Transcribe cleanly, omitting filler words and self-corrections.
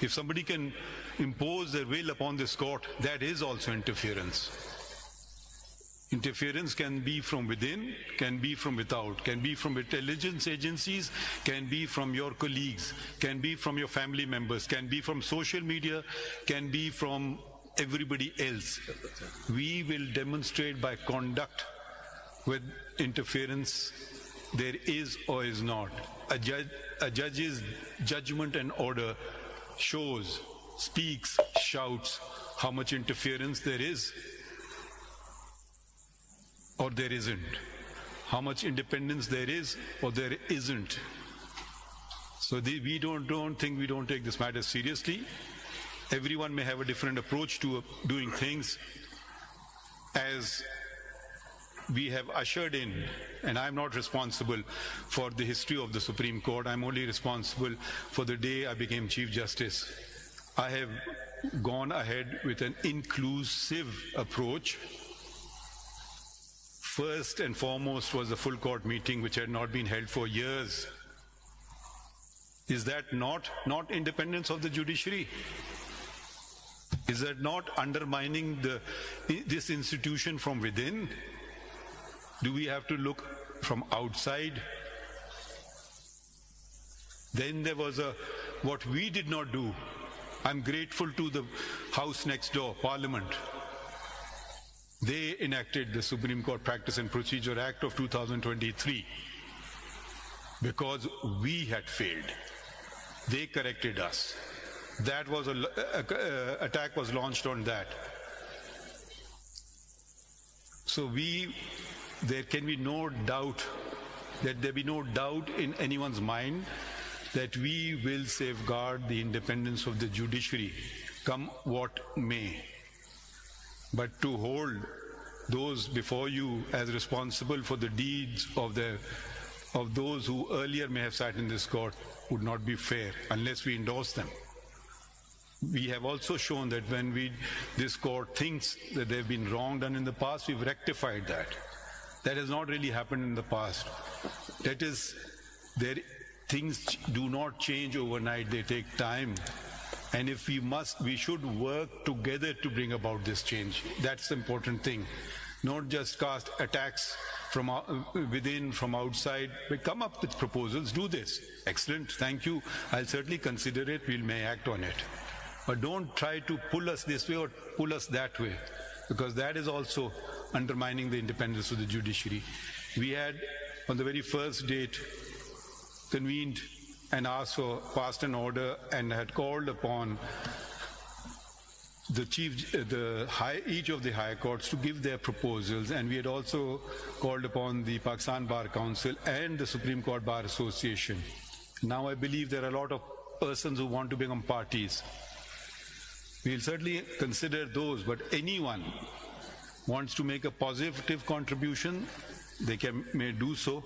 If somebody can impose their will upon this court, that is also interference. Interference can be from within, can be from without, can be from intelligence agencies, can be from your colleagues, can be from your family members, can be from social media, can be from everybody else. We will demonstrate by conduct whether interference there is or is not. A judge's judgment and order shows, speaks, shouts how much interference there is or there isn't, how much independence there is or there isn't. So we don't take this matter seriously. Everyone may have a different approach to doing things. As we have ushered in, and I'm not responsible for the history of the Supreme Court, I'm only responsible for the day I became Chief Justice. I have gone ahead with an inclusive approach. First and foremost was the full court meeting, which had not been held for years. Is that not independence of the judiciary? Is that not undermining this institution from within? Do we have to look from outside? Then there was what we did not do. I'm grateful to the house next door, Parliament. They enacted the Supreme Court Practice and Procedure Act of 2023 because we had failed. They corrected us. That was attack was launched on that. So there can be no doubt, that there be no doubt in anyone's mind that we will safeguard the independence of the judiciary, come what may. But to hold those before you as responsible for the deeds of those who earlier may have sat in this court would not be fair unless we endorse them. We have also shown that when this court thinks that there have been wrong done in the past, we've rectified that. That has not really happened in the past. That is, things do not change overnight, they take time. And if we should work together to bring about this change. That's the important thing. Not just cast attacks from within, from outside, but come up with proposals, do this. Excellent, thank you. I'll certainly consider it, we may act on it. But don't try to pull us this way or pull us that way, because that is also undermining the independence of the judiciary. We had, on the very first date, convened and asked for, passed an order and had called upon each of the higher courts to give their proposals, and we had also called upon the Pakistan Bar Council and the Supreme Court Bar Association. Now I believe there are a lot of persons who want to become parties. We'll certainly consider those, but anyone wants to make a positive contribution, they may do so.